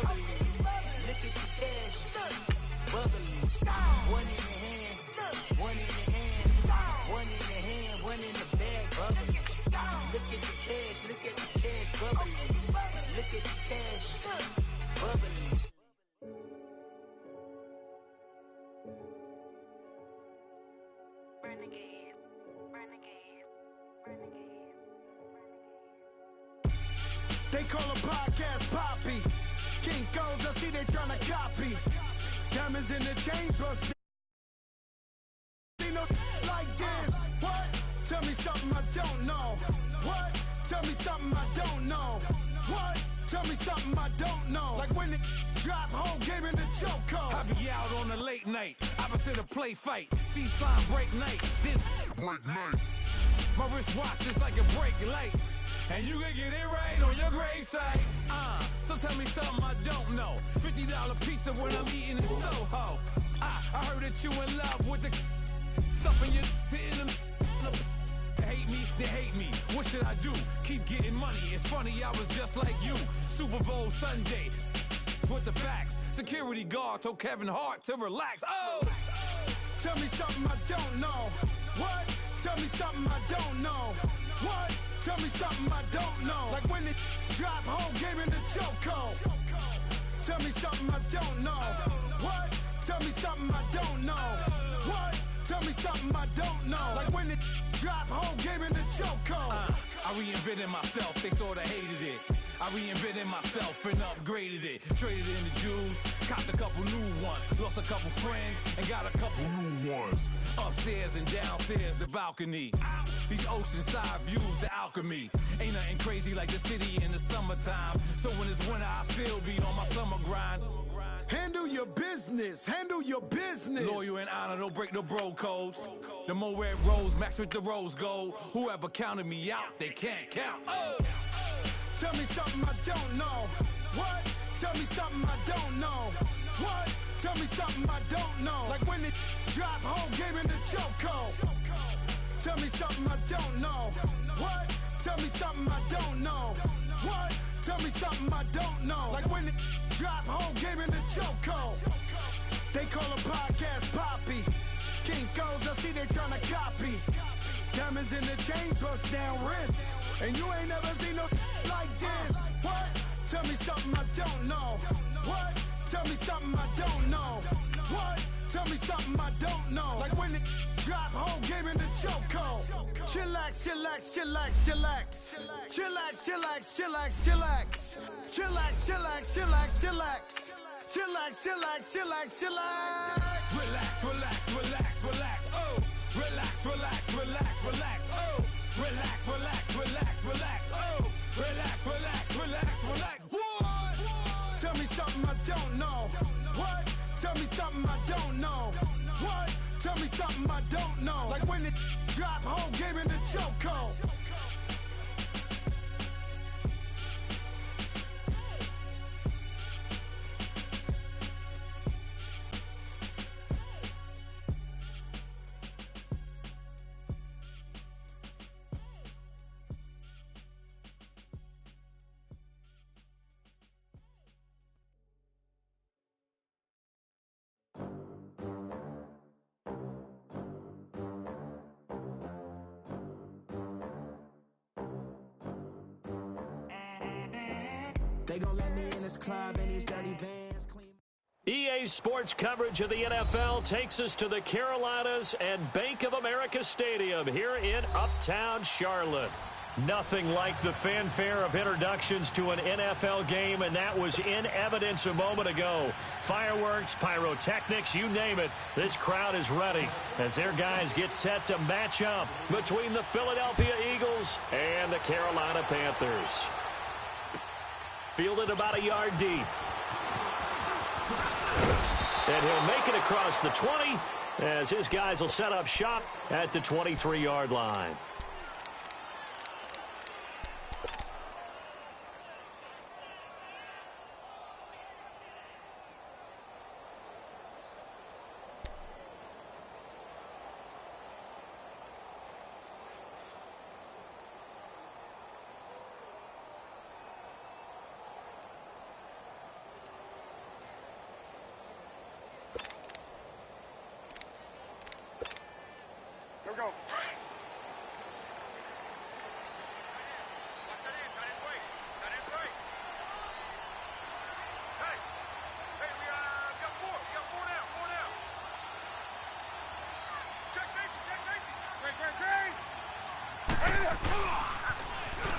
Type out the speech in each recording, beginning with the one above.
bubbly. Look at the cash, bubbly. One in the hand, one in the hand, one in the hand, one in the bag, bubbly. Look at the cash, bubbly. Look at the cash, bubbly. Renegade, renegade, renegade, renegade. They call a podcast Poppy. Kinkos, I see they tryna copy. Diamonds in the chains, but see no like this. What? Tell me something I don't know. What? Tell me something I don't know. What? Tell me something I don't know. Like when it drop whole game in the chokehold. I be out on a late night, opposite a play fight. See sign break night, this break night. My wristwatch is like a brake light, and you can get it right on your gravesite. So tell me something I don't know. $50 pizza when I'm eating in Soho. I heard that you in love with the stuff in your hate me, they hate me. What should I do? Keep getting money. It's funny, I was just like you. Super Bowl Sunday with the facts. Security guard told Kevin Hart to relax. Oh! Tell me something I don't know. What? Tell me something I don't know. What? Tell me something I don't know. Like when it drop whole game in the chokehold. Tell me something I don't know. What? Tell me something I don't know. What? Tell me something I don't know. Like when it drop whole game in the chokehold. I reinvented myself, they sorta hated it. I reinvented myself and upgraded it. Traded in the Jews, copped a couple new ones. Lost a couple friends and got a couple new ones. Upstairs and downstairs, the balcony. These oceanside views, the alchemy. Ain't nothing crazy like the city in the summertime. So when it's winter, I still be on my summer grind. Handle your business, handle your business. Loyal and honor, don't break no bro codes. The more red rose, match with the rose gold. Whoever counted me out, they can't count. Oh! Tell me something I don't know. What? Tell me something I don't know. What? Tell me something I don't know. Like when it drop whole game in the chokehold. Tell me something I don't know. What? Tell me something I don't know. What? Tell me something I don't know. Like when it drop whole game in the chokehold. They call a podcast Poppy. Kinkos, I see they tryna copy. Diamonds in the chains, bust down wrists. And you ain't never seen no like this. What? Tell me something I don't know. What? Tell me something I don't know. What? Tell me something I don't know. Like when it drop whole game in the chokehold. Chillax, chillax, chillax, chillax. Chillax, chillax, chillax, chillax. Chillax, chillax, chillax, chillax. Chillax, chillax, chillax, chillax. Relax, relax, relax, relax. Oh! Relax, relax, relax, relax. Oh! Relax, relax, relax, relax. Oh! Relax, relax, relax, relax. What? Tell me something I don't know. What? Tell me something I don't know. What? Tell me something I don't know. Like when it drop whole game in the chokehold. They gon' let me in this club in these dirty vans. EA Sports coverage of the NFL takes us to the Carolinas and Bank of America Stadium here in Uptown Charlotte. Nothing like the fanfare of introductions to an NFL game, and that was in evidence a moment ago. Fireworks, pyrotechnics, you name it. This crowd is ready as their guys get set to match up between the Philadelphia Eagles and the Carolina Panthers. Fielded about a yard deep. And he'll make it across the 20 as his guys will set up shop at the 23-yard line. go.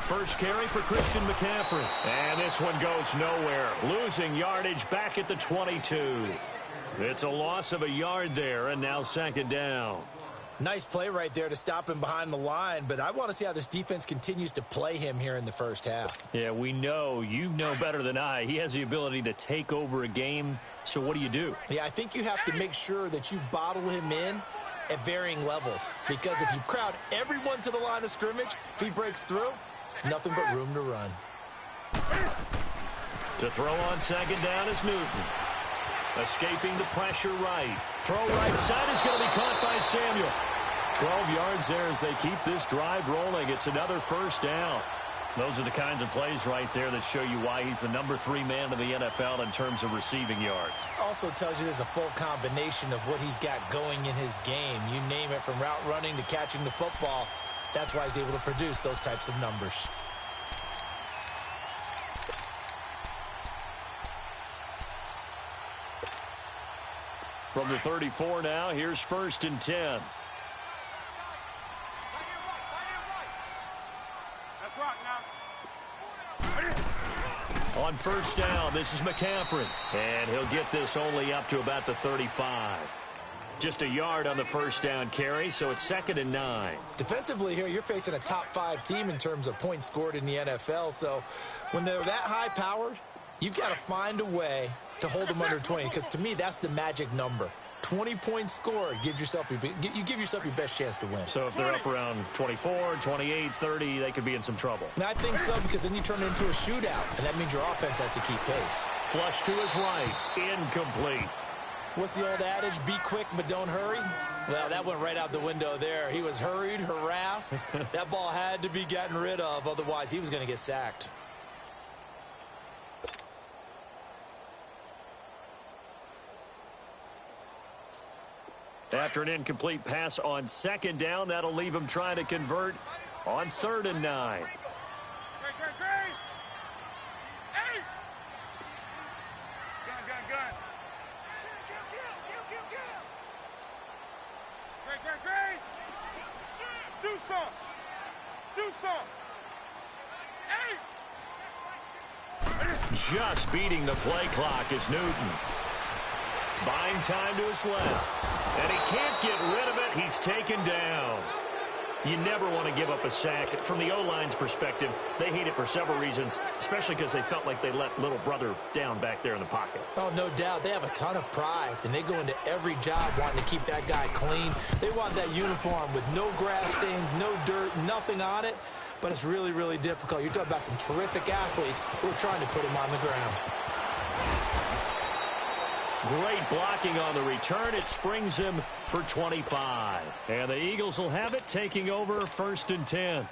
First carry for Christian McCaffrey. And this one goes nowhere. Losing yardage back at the 22. It's a loss of a yard there, and now second down. Nice play right there to stop him behind the line, but I want to see how this defense continues to play him here in the first half. Yeah, we know. You know better than I. He has the ability to take over a game, so what do? Yeah, I think you have to make sure that you bottle him in at varying levels, because if you crowd everyone to the line of scrimmage, if he breaks through, there's nothing but room to run. To throw on second down is Newton. Escaping the pressure right. Throw right side is going to be caught by Samuel. 12 yards there as they keep this drive rolling. It's another first down. Those are the kinds of plays right there that show you why he's the number 3 man in the NFL in terms of receiving yards. Also tells you there's a full combination of what he's got going in his game. You name it, from route running to catching the football. That's why he's able to produce those types of numbers. From the 34 now, here's first and 10. On first down, this is McCaffrey. And he'll get this only up to about the 35. Just a yard on the first down carry, so it's second and 9. Defensively here, you're facing a top 5 team in terms of points scored in the NFL. So when they're that high-powered, you've got to find a way to hold them under 20, because to me, that's the magic number. 20 points scored, you give yourself your best chance to win. So if they're up around 24, 28, 30, they could be in some trouble. And I think so, because then you turn it into a shootout, and that means your offense has to keep pace. Flush to his right, incomplete. What's the old adage? Be quick, but don't hurry? Well, that went right out the window there. He was hurried, harassed. That ball had to be gotten rid of, otherwise he was going to get sacked. After an incomplete pass on second down, that'll leave him trying to convert on third and 9. Just beating the play clock is Newton. Buying time to his left. And he can't get rid of it. He's taken down. You never want to give up a sack. From the O-line's perspective, they hate it for several reasons, especially because they felt like they let little brother down back there in the pocket. Oh, no doubt. They have a ton of pride, and they go into every job wanting to keep that guy clean. They want that uniform with no grass stains, no dirt, nothing on it. But it's really, really difficult. You're talking about some terrific athletes who are trying to put him on the ground. Great blocking on the return. It springs him for 25. And the Eagles will have it, taking over first and 10.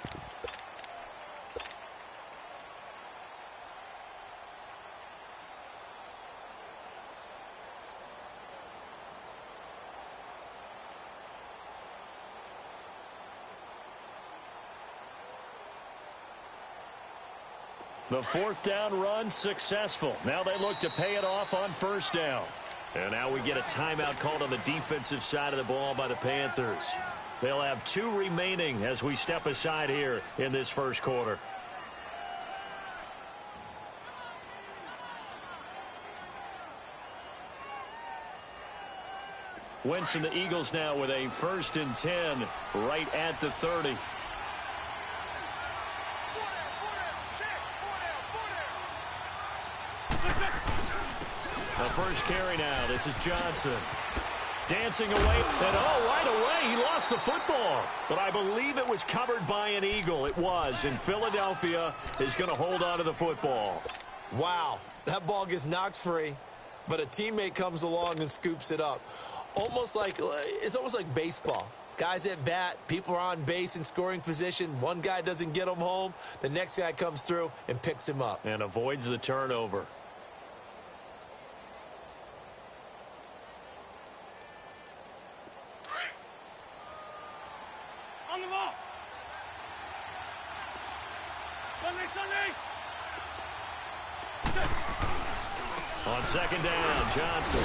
The fourth down run successful. Now they look to pay it off on first down. And now we get a timeout called on the defensive side of the ball by the Panthers. They'll have 2 remaining as we step aside here in this first quarter. Wentz and the Eagles now with a first and 10 right at the 30. The first carry now. This is Johnson. Dancing away. And right away, he lost the football. But I believe it was covered by an Eagle. It was. And Philadelphia is going to hold on to the football. Wow. That ball gets knocked free, but a teammate comes along and scoops it up. It's almost like baseball. Guys at bat, people are on base in scoring position. One guy doesn't get him home. The next guy comes through and picks him up. And avoids the turnover. On second down, Johnson.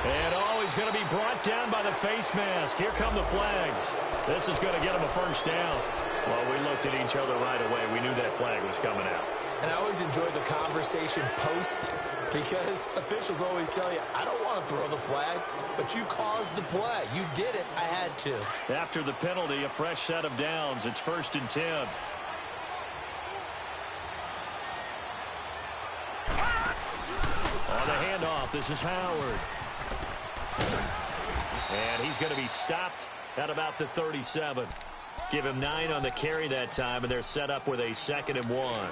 And he's going to be brought down by the face mask. Here come the flags. This is going to get him a first down. Well, we looked at each other right away. We knew that flag was coming out. And I always enjoy the conversation post because officials always tell you, I don't want to throw the flag, but you caused the play. You did it. I had to. After the penalty, a fresh set of downs. It's 1st and 10. On the handoff, this is Howard. And he's going to be stopped at about the 37. Give him 9 on the carry that time, and they're set up with a 2nd and 1.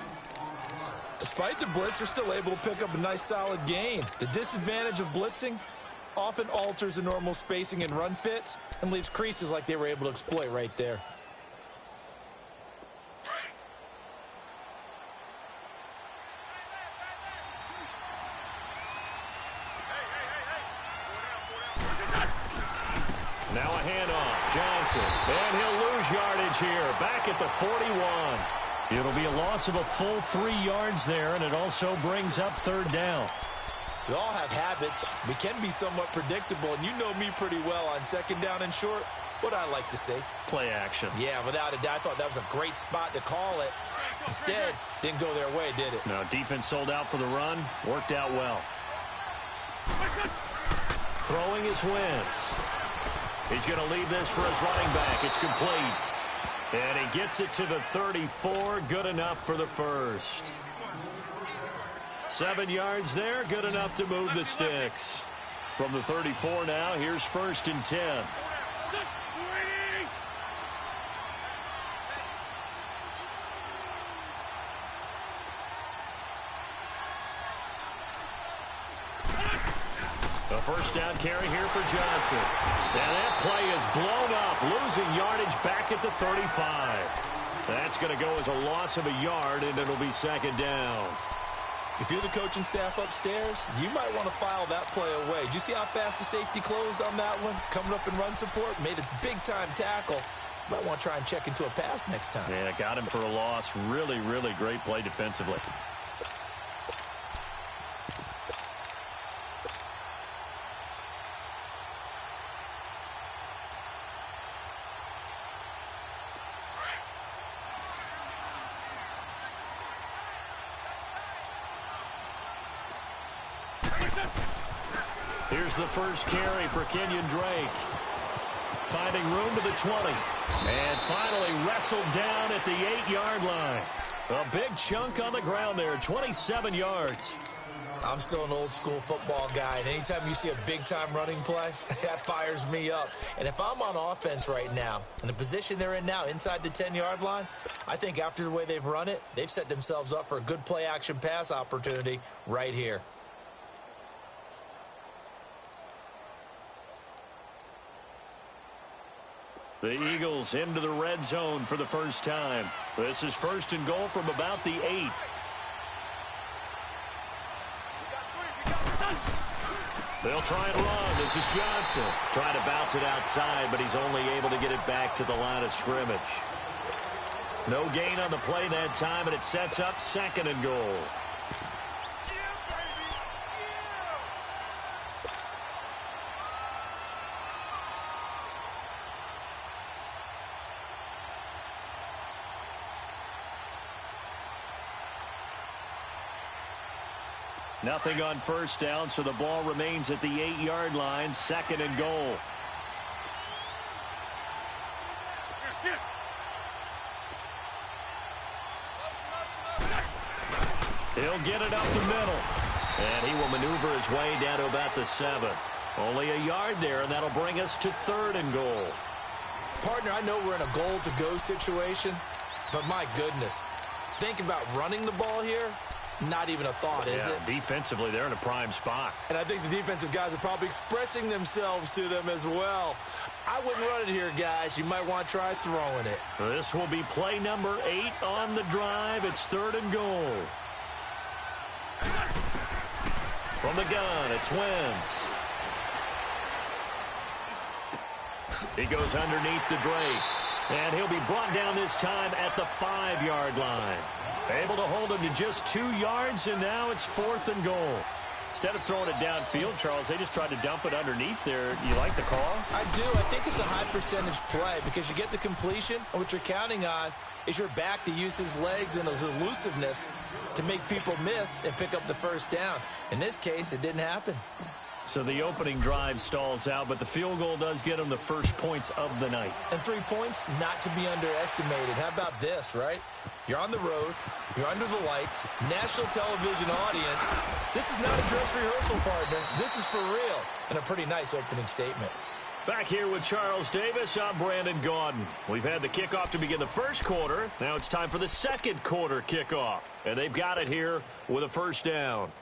Despite the blitz, they're still able to pick up a nice, solid gain. The disadvantage of blitzing often alters the normal spacing and run fits and leaves creases like they were able to exploit right there. Now a handoff, Johnson, and he'll lose yardage here, back at the 41. It'll be a loss of a full 3 yards there, and it also brings up 3rd down. We all have habits. We can be somewhat predictable, and you know me pretty well on 2nd down and short. What I like to say. Play action. Yeah, without a doubt, I thought that was a great spot to call it. Instead, didn't go their way, did it? No, defense sold out for the run. Worked out well. Throwing is Wentz. He's going to leave this for his running back. It's complete. And he gets it to the 34. Good enough for the first. 7 yards there. Good enough to move the sticks. From the 34 now, here's 1st and 10. A first down carry here for Johnson. And that play is blown up, losing yardage back at the 35. That's going to go as a loss of a yard, and it'll be 2nd down. If you're the coaching staff upstairs, you might want to file that play away. Did you see how fast the safety closed on that one? Coming up in run support, made a big-time tackle. Might want to try and check into a pass next time. Yeah, got him for a loss. Really, really great play defensively. Here's the first carry for Kenyon Drake. Finding room to the 20. And finally wrestled down at the 8-yard line. A big chunk on the ground there, 27 yards. I'm still an old-school football guy, and anytime you see a big-time running play, that fires me up. And if I'm on offense right now, in the position they're in now, inside the 10-yard line, I think after the way they've run it, they've set themselves up for a good play-action pass opportunity right here. The Eagles into the red zone for the first time. This is 1st and goal from about the 8. They'll try and run. This is Johnson. Trying to bounce it outside, but he's only able to get it back to the line of scrimmage. No gain on the play that time, and it sets up 2nd and goal. Nothing on first down, so the ball remains at the 8-yard line, 2nd and goal. He'll get it up the middle. And he will maneuver his way down to about the 7. Only a yard there, and that'll bring us to 3rd and goal. Partner, I know we're in a goal-to-go situation, but my goodness, think about running the ball here. Not even a thought, is it? Defensively, they're in a prime spot. And I think the defensive guys are probably expressing themselves to them as well. I wouldn't run it here, guys. You might want to try throwing it. This will be play number 8 on the drive. It's 3rd and goal. From the gun, it's Wentz. He goes underneath the Drake. And he'll be brought down this time at the 5-yard line. Able to hold him to just 2 yards, and now it's 4th and goal. Instead of throwing it downfield, Charles, they just tried to dump it underneath there. You like the call? I do. I think it's a high percentage play because you get the completion, and what you're counting on is your back to use his legs and his elusiveness to make people miss and pick up the first down. In this case, it didn't happen. So the opening drive stalls out, but the field goal does get them the first points of the night. And 3 points, not to be underestimated. How about this, right? You're on the road. You're under the lights. National television audience. This is not a dress rehearsal, partner. This is for real. And a pretty nice opening statement. Back here with Charles Davis, I'm Brandon Gaudin. We've had the kickoff to begin the first quarter. Now it's time for the second quarter kickoff. And they've got it here with a first down.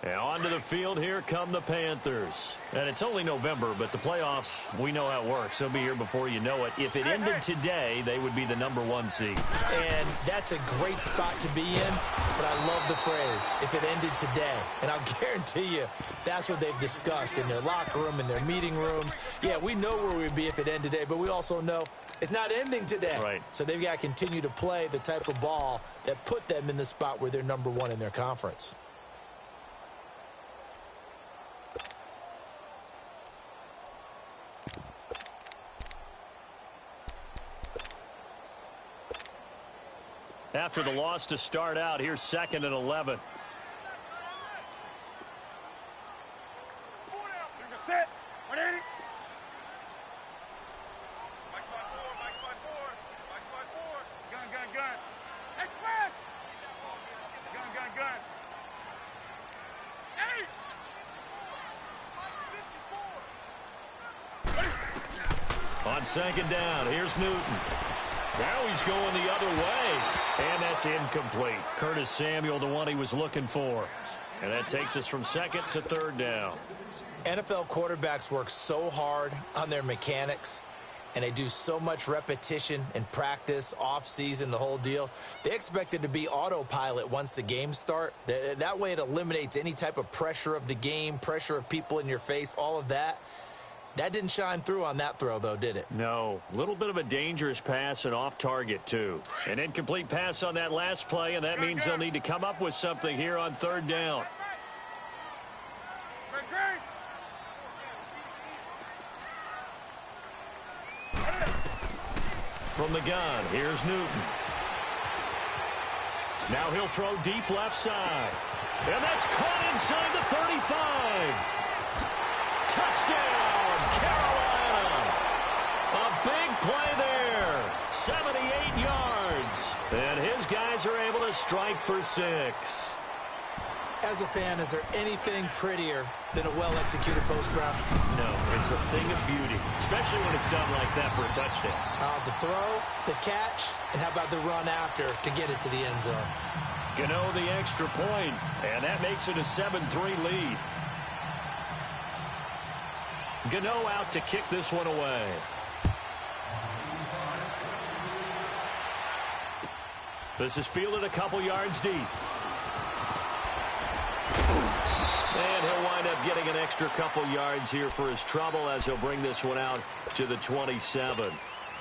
And onto the field, here come the Panthers. And it's only November, but the playoffs, we know how it works. They'll be here before you know it. If it ended today, they would be the #1 seed. And that's a great spot to be in, but I love the phrase, if it ended today. And I'll guarantee you, that's what they've discussed in their locker room, in their meeting rooms. Yeah, we know where we'd be if it ended today, but we also know it's not ending today. Right. So they've got to continue to play the type of ball that put them in the spot where they're #1 in their conference. After the loss to start out, here's 2nd and 11. Set. 180. Gun. Express. Gun. Hey. On 2nd down, here's Newton. Now he's going the other way. And that's incomplete. Curtis Samuel, the one he was looking for. And that takes us from 2nd to 3rd down. NFL quarterbacks work so hard on their mechanics, and they do so much repetition and practice, off-season, the whole deal. They expect it to be autopilot once the games start. That way it eliminates any type of pressure of the game, pressure of people in your face, all of that. That didn't shine through on that throw, though, did it? No. A little bit of a dangerous pass and off target, too. An incomplete pass on that last play, and that means they'll need to come up with something here on 3rd down. From the gun, here's Newton. Now he'll throw deep left side. And that's caught inside the 35. Touchdown, Carolina. A big play there. 78 yards. And his guys are able to strike for 6. As a fan, is there anything prettier than a well-executed post route? No, it's a thing of beauty, especially when it's done like that for a touchdown. The throw, the catch, and how about the run after to get it to the end zone? Gano the extra point, and that makes it a 7-3 lead. Gano out to kick this one away. This is fielded a couple yards deep. And he'll wind up getting an extra couple yards here for his trouble as he'll bring this one out to the 27.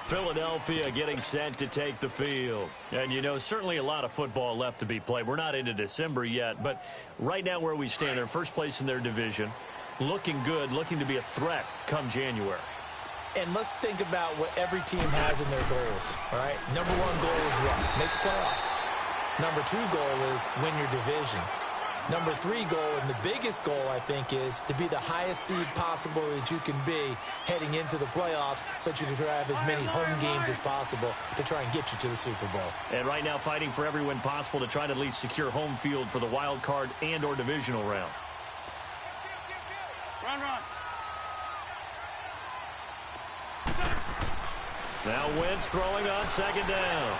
Philadelphia getting set to take the field. And, you know, certainly a lot of football left to be played. We're not into December yet, but right now where we stand, they're first place in their division. Looking good, looking to be a threat come January. And let's think about what every team has in their goals, all right? #1 goal is what? Make the playoffs. #2 goal is win your division. #3 goal, and the biggest goal, I think, is to be the highest seed possible that you can be heading into the playoffs so that you can try to have as many home games as possible to try and get you to the Super Bowl. And right now fighting for every win possible to try to at least secure home field for the wild card and or divisional round. Run. Now Wentz throwing on 2nd down.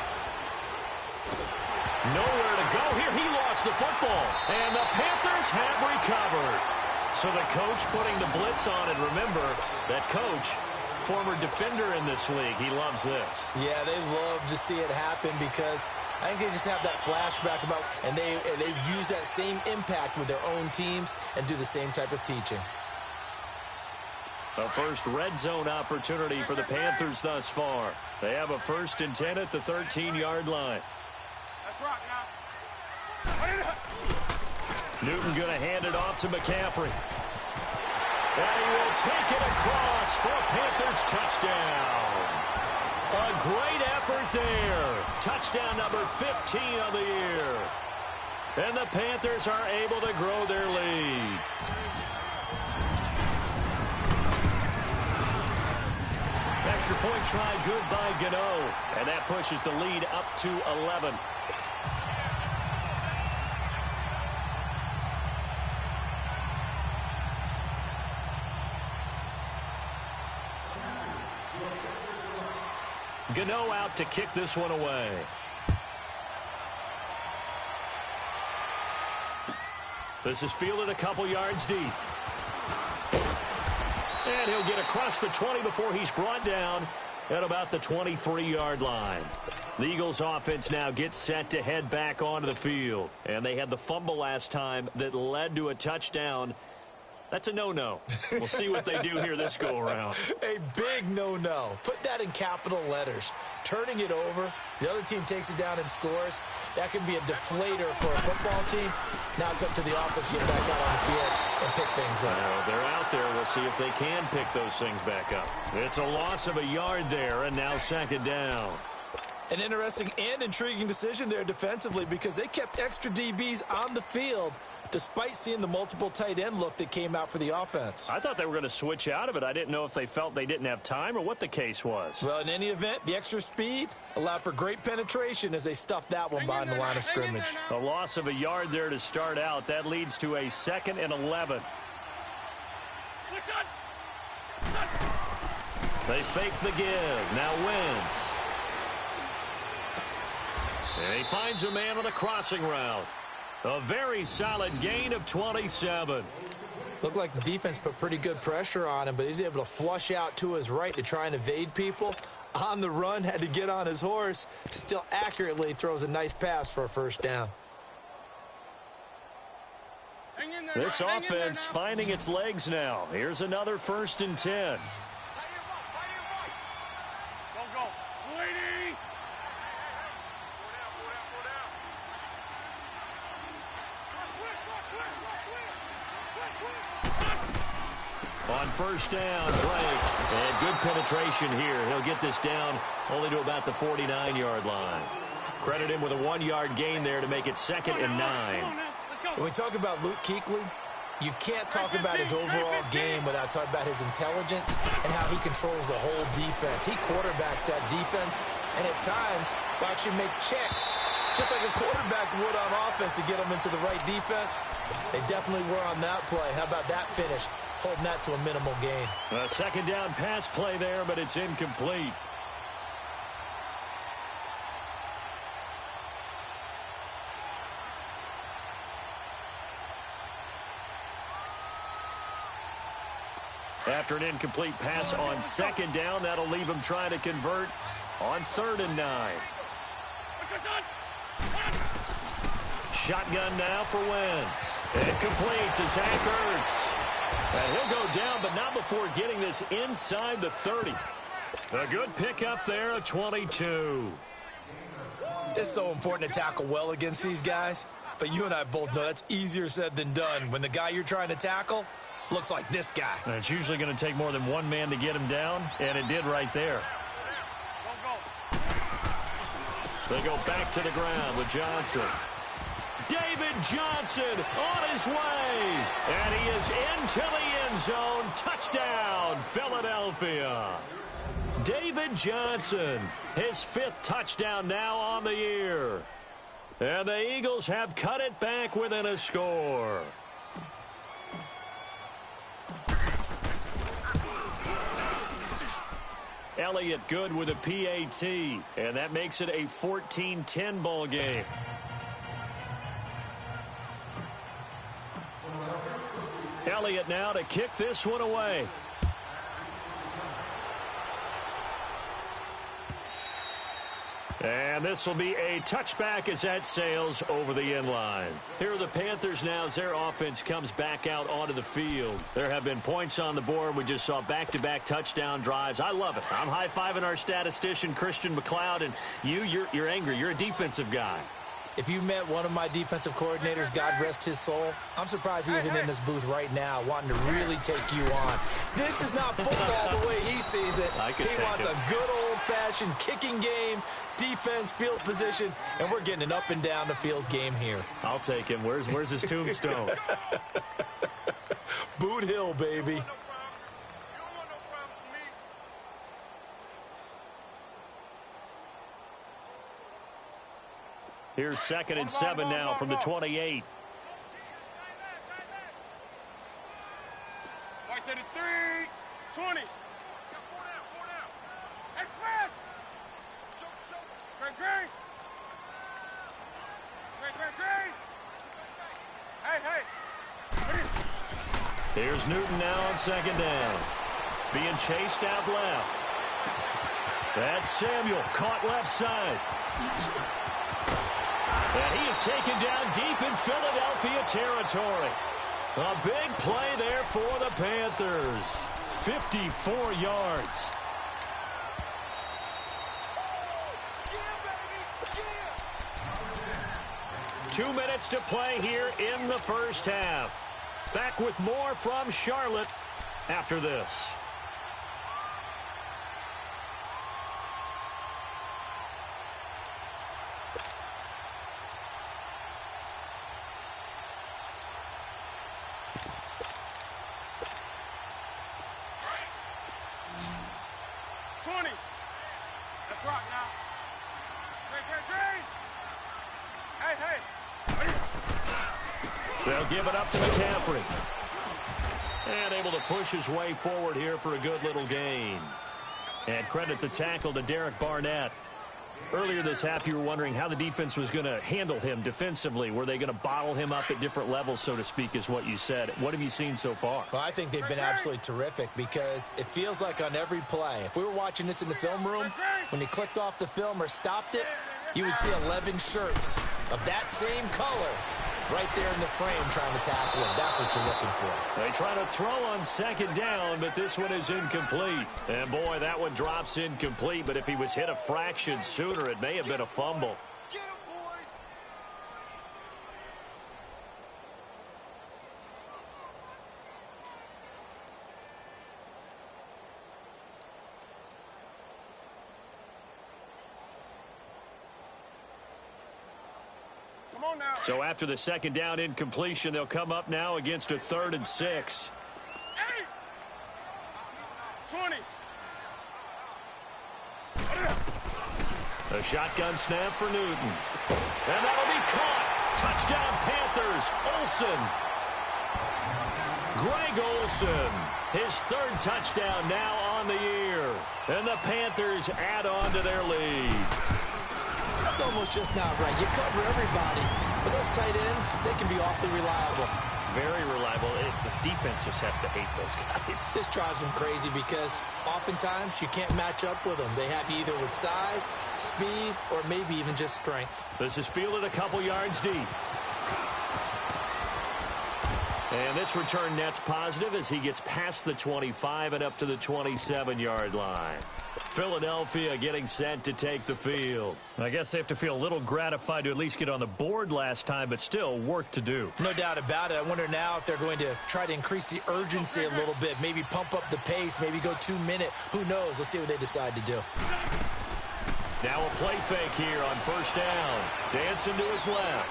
Nowhere to go here. He lost the football. And the Panthers have recovered. So the coach putting the blitz on. And remember, that coach, former defender in this league, he loves this. Yeah, they love to see it happen because I think they just have that flashback about, and they've used that same impact with their own teams and do the same type of teaching. A first red zone opportunity for the Panthers thus far. They have a 1st and 10 at the 13-yard line. Newton going to hand it off to McCaffrey. And he will take it across for a Panthers touchdown. A great effort there. Touchdown number 15 of the year. And the Panthers are able to grow their lead. Extra point try good by Gano. And that pushes the lead up to 11. Gano out to kick this one away. This is fielded a couple yards deep. And he'll get across the 20 before he's brought down at about the 23-yard line. The Eagles offense now gets set to head back onto the field. And they had the fumble last time that led to a touchdown. That's a no-no. We'll see what they do here this go-around. A big no-no. Put that in capital letters. Turning it over, the other team takes it down and scores. That can be a deflator for a football team. Now it's up to the offense to get back out on the field and pick things up. Well, they're out there. We'll see if they can pick those things back up. It's a loss of a yard there, and now second down. An interesting and intriguing decision there defensively because they kept extra DBs on the field despite seeing the multiple tight end look that came out for the offense. I thought they were going to switch out of it. I didn't know if they felt they didn't have time or what the case was. Well, in any event, the extra speed allowed for great penetration as they stuffed that one behind the line of scrimmage. A loss of a yard there to start out. That leads to a 2nd and 11. They fake the give. Now Wentz. And he finds a man on a crossing route. A very solid gain of 27. Looked like the defense put pretty good pressure on him, but he's able to flush out to his right to try and evade people. On the run, had to get on his horse. Still accurately throws a nice pass for a first down. This offense finding its legs now. Here's another 1st and 10. On first down, Drake. And good penetration here. He'll get this down only to about the 49-yard line. Credit him with a 1-yard gain there to make it 2nd and 9. When we talk about Luke Kuechly, you can't talk about his overall game without talking about his intelligence and how he controls the whole defense. He quarterbacks that defense, and at times will actually make checks, just like a quarterback would on offense to get them into the right defense. They definitely were on that play. How about that finish? Holding that to a minimal gain. A 2nd down pass play there, but it's incomplete. After an incomplete pass on 2nd down, that'll leave him trying to convert on 3rd and 9. Shotgun now for Wentz. Incomplete to Zach Ertz. And he'll go down, but not before getting this inside the 30. A good pickup there, a 22. It's so important to tackle well against these guys, but you and I both know that's easier said than done when the guy you're trying to tackle looks like this guy. And it's usually going to take more than one man to get him down, and it did right there. They go back to the ground with Johnson. David Johnson on his way. And he is into the end zone. Touchdown, Philadelphia. David Johnson, his 5th touchdown now on the year. And the Eagles have cut it back within a score. Elliott good with a PAT, and that makes it a 14-10 ball game. Elliott now to kick this one away. And this will be a touchback as that sails over the end line. Here are the Panthers now as their offense comes back out onto the field. There have been points on the board. We just saw back-to-back touchdown drives. I love it. I'm high-fiving our statistician, Christian McLeod, and you're angry. You're a defensive guy. If you met one of my defensive coordinators, God rest his soul, I'm surprised he isn't in this booth right now wanting to really take you on. This is not football the way he sees it. He wants a good old-fashioned kicking game, defense, field position, and we're getting an up and down the field game here. I'll take him. Where's his tombstone? Boot Hill, baby. Here's 2nd and 7 now from the 28. Right to the 3, 20. Express. Great. Hey. Here's Newton now on 2nd down. Being chased out left. That's Samuel, caught left side. And he is taken down deep in Philadelphia territory. A big play there for the Panthers. 54 yards. Yeah, 2 minutes to play here in the first half. Back with more from Charlotte after this. They'll give it up to McCaffrey. And able to push his way forward here for a good little gain. And credit the tackle to Derek Barnett. Earlier this half, you were wondering how the defense was going to handle him defensively. Were they going to bottle him up at different levels, so to speak, is what you said. What have you seen so far? Well, I think they've been absolutely terrific because it feels like on every play, if we were watching this in the film room, when you clicked off the film or stopped it, you would see 11 shirts of that same color right there in the frame trying to tackle him. That's what you're looking for. They try to throw on 2nd down, but this one is incomplete. And, boy, that one drops incomplete, but if he was hit a fraction sooner, it may have been a fumble. So after the 2nd down incompletion, they'll come up now against a 3rd and 6. 20. A shotgun snap for Newton. And that'll be caught. Touchdown Panthers. Olsen. Greg Olsen. His 3rd touchdown now on the year. And the Panthers add on to their lead. That's almost just not right. You cover everybody, but those tight ends, they can be awfully reliable. Very reliable. The defense just has to hate those guys. This drives them crazy because oftentimes you can't match up with them. They have you either with size, speed, or maybe even just strength. This is fielded a couple yards deep. And this return net's positive as he gets past the 25 and up to the 27-yard line. Philadelphia getting set to take the field. I guess they have to feel a little gratified to at least get on the board last time, but still work to do. No doubt about it. I wonder now if they're going to try to increase the urgency a little bit, maybe pump up the pace, maybe go 2-minute. Who knows? Let's see what they decide to do. Now a play fake here on 1st down. Dancing to his left.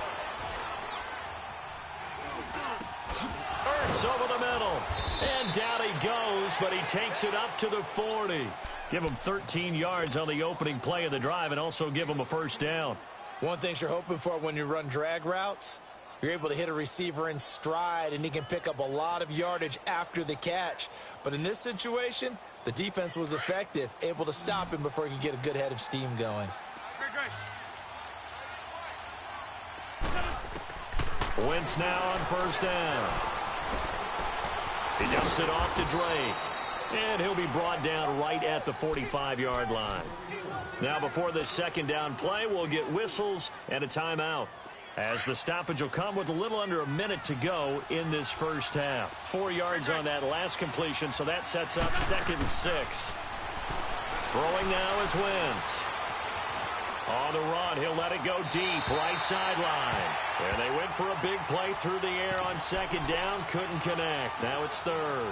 Ertz over the middle. And down he goes, but he takes it up to the 40. Give him 13 yards on the opening play of the drive and also give him a 1st down. One thing you're hoping for when you run drag routes, you're able to hit a receiver in stride and he can pick up a lot of yardage after the catch. But in this situation, the defense was effective, able to stop him before he could get a good head of steam going. Wentz now on 1st down. He dumps it off to Drake. And he'll be brought down right at the 45-yard line. Now before this 2nd down play, we'll get whistles and a timeout, as the stoppage will come with a little under a minute to go in this first half. 4 yards on that last completion, so that sets up 2nd and 6. Throwing now is Wentz. On the run, he'll let it go deep, right sideline. And they went for a big play through the air on second down, couldn't connect. Now it's third.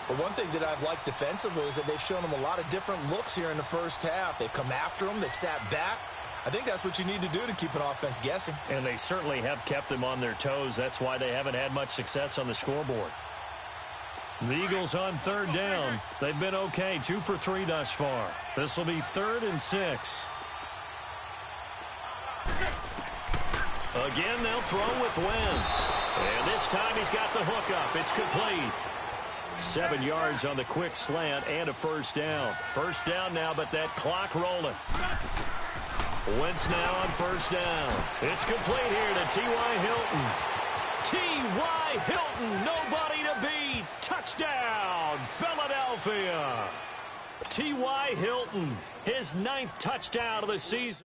But one thing that I've liked defensively is that they've shown them a lot of different looks here in the first half. They've come after them. They've sat back. I think that's what you need to do to keep an offense guessing. And they certainly have kept them on their toes. That's why they haven't had much success on the scoreboard. The Eagles on third down. They've been okay, 2 for 3 thus far. This will be 3rd and 6. Again, they'll throw with Wentz. And this time he's got the hook up. It's complete. 7 yards on the quick slant and a first down. First down now, but that clock rolling. Wentz now on first down. It's complete here to T.Y. Hilton. T.Y. Hilton, nobody to beat. Touchdown, Philadelphia. T.Y. Hilton, his 9th touchdown of the season.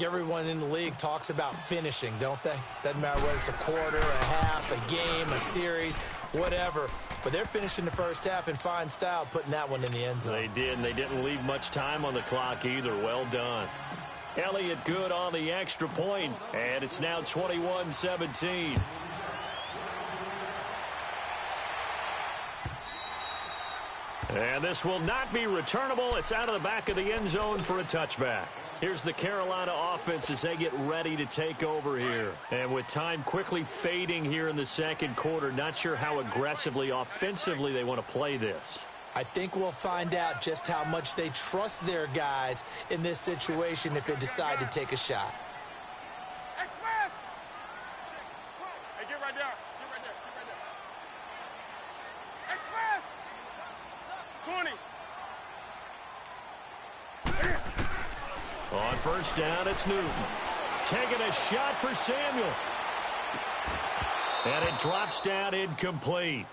Everyone in the league talks about finishing, don't they? Doesn't matter whether it's a quarter, a half, a game, a series, whatever. But they're finishing the first half in fine style, putting that one in the end zone. They did, and they didn't leave much time on the clock either. Well done. Elliott good on the extra point, and it's now 21-17. And this will not be returnable. It's out of the back of the end zone for a touchback. Here's the Carolina offense as they get ready to take over here. And with time quickly fading here in the second quarter, not sure how aggressively, offensively they want to play this. I think we'll find out just how much they trust their guys in this situation if they decide to take a shot. Hey, get right there. Get right there. Get right there. Express. 20. On first down, it's Newton. Taking a shot for Samuel. And it drops down incomplete.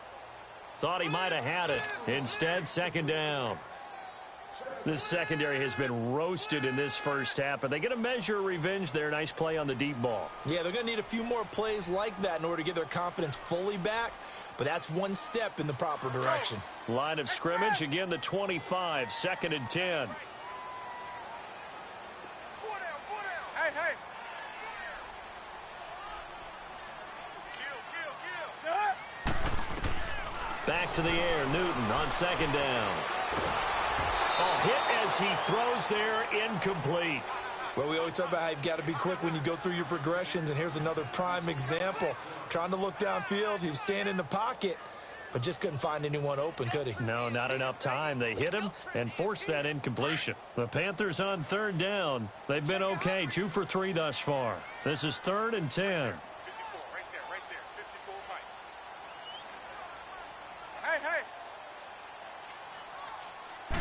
Thought he might have had it. Instead, second down. This secondary has been roasted in this first half, but they get a measure of revenge there. Nice play on the deep ball. Yeah, they're going to need a few more plays like that in order to get their confidence fully back, but that's one step in the proper direction. Line of scrimmage, again the 25, 2nd and 10. Hey. Back to the air, Newton on second down. Oh, hit as he throws there, incomplete. Well, we always talk about how you've got to be quick when you go through your progressions, and here's another prime example. Trying to look downfield, he was standing in the pocket, but just couldn't find anyone open, could he? No, not enough time. They hit him and forced that incompletion. The Panthers on third down. They've been okay, 2 for 3 thus far. This is 3rd and 10. 54, right there. 54, Mike. Hey.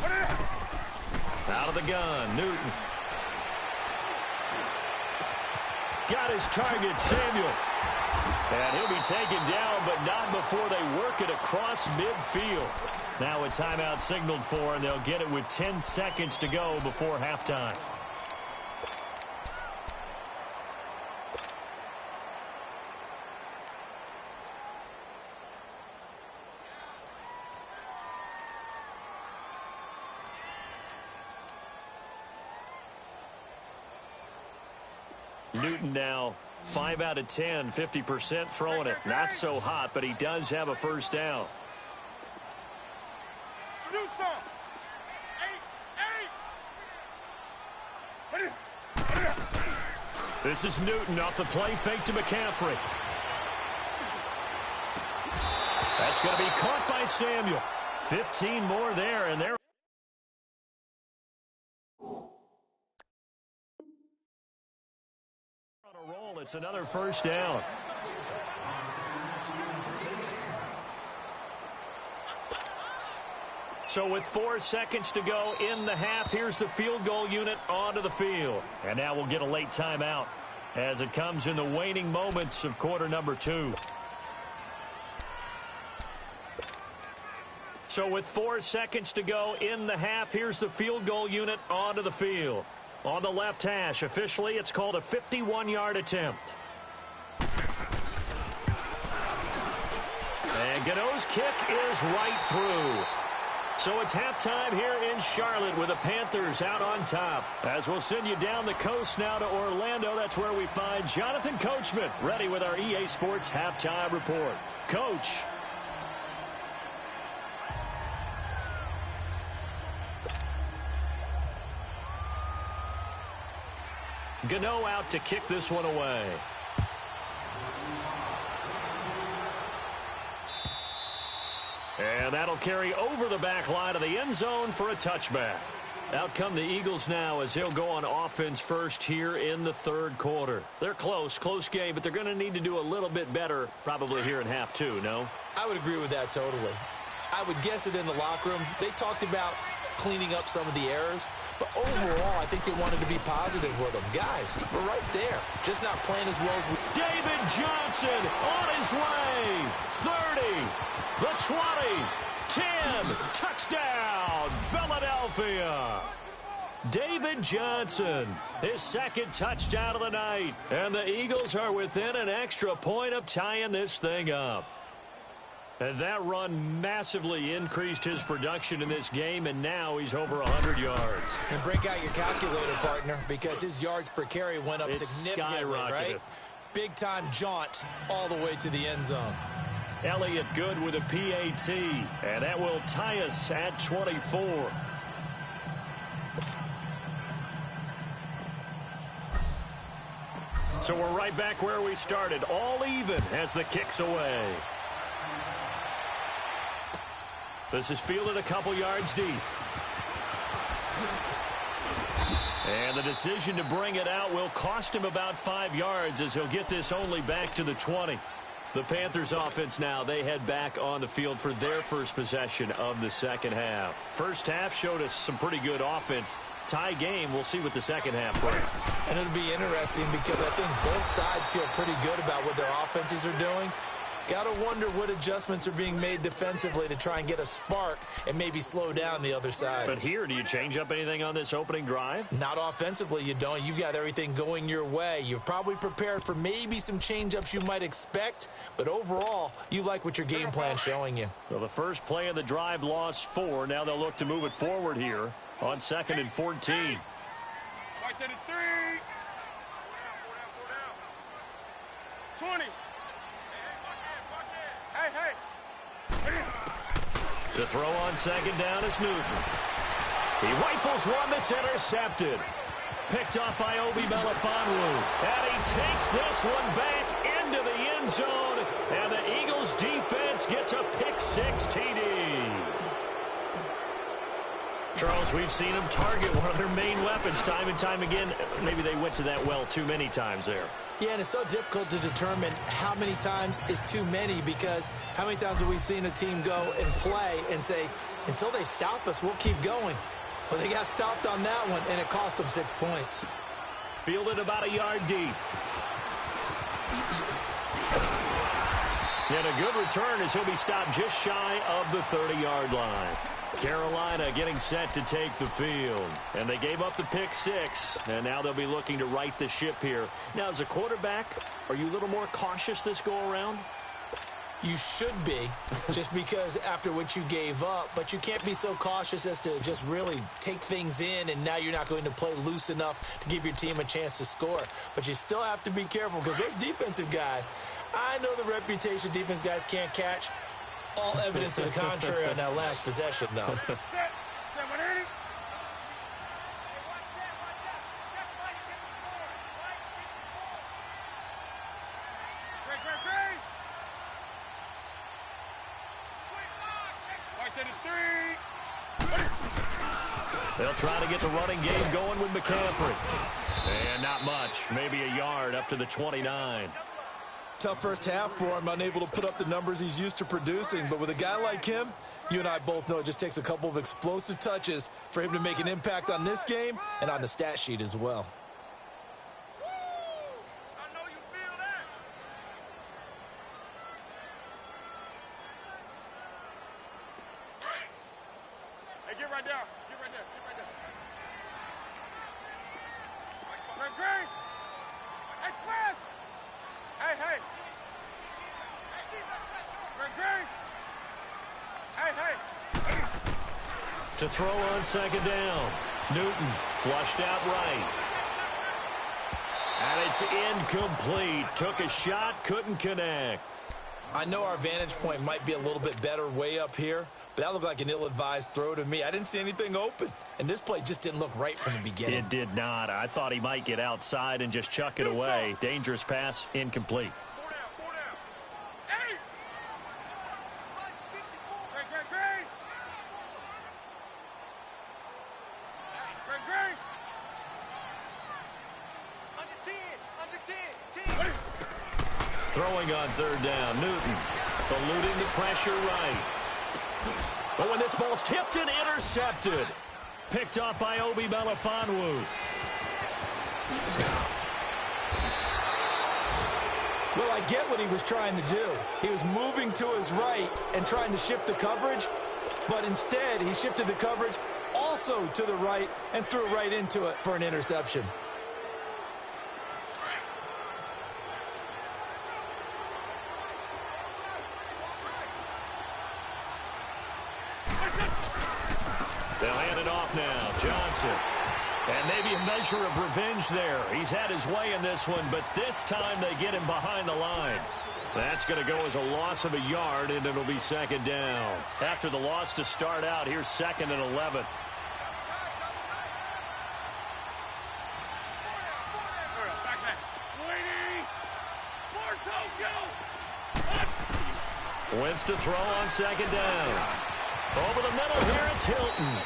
Put it in. Out of the gun, Newton. Got his target, Samuel. And he'll be taken down, but not before they work it across midfield. Now a timeout signaled for, and they'll get it with 10 seconds to go before halftime. Newton now 5 out of 10, 50% throwing it. Not so hot, but he does have a first down. Do some. 8. This is Newton off the play fake to McCaffrey. That's going to be caught by Samuel. 15 more there, and they're on a roll. It's another first down. So with 4 seconds to go in the half, here's the field goal unit onto the field. And now we'll get a late timeout as it comes in the waning moments of quarter number 2. So with 4 seconds to go in the half, here's the field goal unit onto the field. On the left hash, officially it's called a 51-yard attempt. And Godot's kick is right through. So it's halftime here in Charlotte with the Panthers out on top. As we'll send you down the coast now to Orlando, that's where we find Jonathan Coachman ready with our EA Sports halftime report. Coach. Gano out to kick this one away. And that'll carry over the back line of the end zone for a touchback. Out come the Eagles now as they'll go on offense first here in the third quarter. They're close game, but they're going to need to do a little bit better probably here in half two, no? I would agree with that totally. I would guess it in the locker room. They talked about cleaning up some of the errors, but overall, I think they wanted to be positive with them. Guys, we're right there. Just not playing as well as we... David Johnson on his way. 30, the 20, 10, touchdown, Philadelphia. David Johnson, his second touchdown of the night. And the Eagles are within an extra point of tying this thing up. And that run massively increased his production in this game, and now he's over 100 yards. And break out your calculator, partner, because his yards per carry went up significantly, right? Big-time jaunt all the way to the end zone. Elliott good with a PAT, and that will tie us at 24. So we're right back where we started, all even as the kick's away. This is fielded a couple yards deep. And the decision to bring it out will cost him about 5 yards as he'll get this only back to the 20. The Panthers offense now, they head back on the field for their first possession of the second half. First half showed us some pretty good offense. Tie game, we'll see what the second half brings. And it'll be interesting because I think both sides feel pretty good about what their offenses are doing. Got to wonder what adjustments are being made defensively to try and get a spark and maybe slow down the other side. But here, do you change up anything on this opening drive? Not offensively, you don't. You've got everything going your way. You've probably prepared for maybe some change-ups you might expect, but overall, you like what your game plan's showing you. Well, the first play of the drive lost 4. Now they'll look to move it forward here on 2nd and 14. Right to the 3. 20. To throw on second down is Newton. He rifles one that's intercepted. Picked off by Obi Melifonwu. And he takes this one back into the end zone. And the Eagles defense gets a pick-6 TD. Charles, we've seen them target one of their main weapons time and time again. Maybe they went to that well too many times there. Yeah, and it's so difficult to determine how many times is too many because how many times have we seen a team go and play and say, until they stop us, we'll keep going. Well, they got stopped on that one, and it cost them 6 points. Fielded about a yard deep. And a good return as he'll be stopped just shy of the 30-yard line. Carolina getting set to take the field. And they gave up the pick-6, and now they'll be looking to right the ship here. Now, as a quarterback, are you a little more cautious this go-around? You should be, just because after what you gave up, but you can't be so cautious as to just really take things in, and now you're not going to play loose enough to give your team a chance to score. But you still have to be careful because those defensive guys, I know the reputation defense guys can't catch. All evidence to the contrary on that last possession, though. They'll try to get the running game going with McCaffrey. And not much, maybe a yard up to the 29. Tough first half for him, unable to put up the numbers he's used to producing. But with a guy like him, you and I both know it just takes a couple of explosive touches for him to make an impact on this game and on the stat sheet as well. Hey, get right there. Get right there. Get right there. Greg. Express. Hey, hey. Greg. Hey, hey. to throw on second down. Newton flushed out right. And it's incomplete. Took a shot, couldn't connect. I know our vantage point might be a little bit better way up here, but that looked like an ill-advised throw to me. I didn't see anything open, and this play just didn't look right from the beginning. It did not. I thought he might get outside and just chuck it away. Dangerous pass, incomplete. Throwing on third down, Newton eluding the pressure right. But when this ball's tipped and intercepted, picked off by Obi Melifonwu. Well, I get what he was trying to do. He was moving to his right and trying to shift the coverage, but instead he shifted the coverage also to the right and threw right into it for an interception. They'll hand it off now. Johnson. And maybe a measure of revenge there. He's had his way in this one, but this time they get him behind the line. That's going to go as a loss of a yard, and it'll be second down. After the loss to start out, here's 2nd and 11. Wins to throw on second down. Over the middle here, it's Hilton.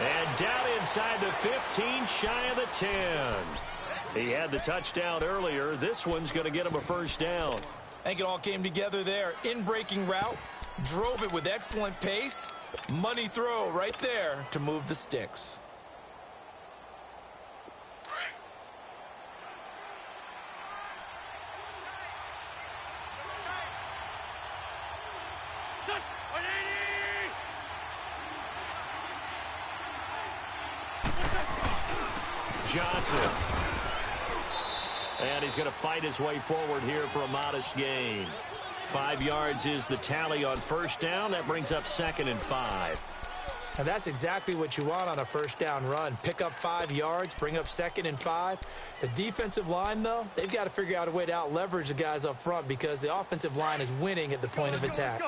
And down inside the 15, shy of the 10. He had the touchdown earlier. This one's going to get him a first down. I think it all came together there. In-breaking route, drove it with excellent pace. Money throw right there to move the sticks. Johnson. And he's going to fight his way forward here for a modest gain. 5 yards is the tally on first down. That brings up 2nd and 5. And that's exactly what you want on a first down run. Pick up 5 yards, bring up 2nd and 5. The defensive line, though, they've got to figure out a way to out-leverage the guys up front because the offensive line is winning at the point of attack.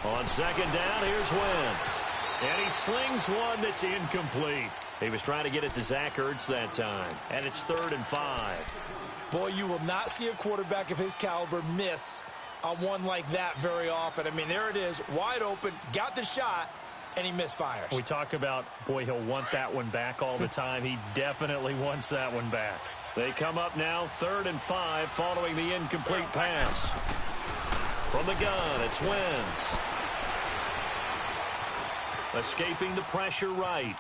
On second down, here's Wentz. And he slings one that's incomplete. He was trying to get it to Zach Ertz that time. And it's 3rd and 5. Boy, you will not see a quarterback of his caliber miss on one like that very often. I mean, there it is, wide open, got the shot, and he misfires. We talk about, boy, he'll want that one back all the time. He definitely wants that one back. They come up now, 3rd and 5, following the incomplete pass. From the gun, it's Wentz. Escaping the pressure right.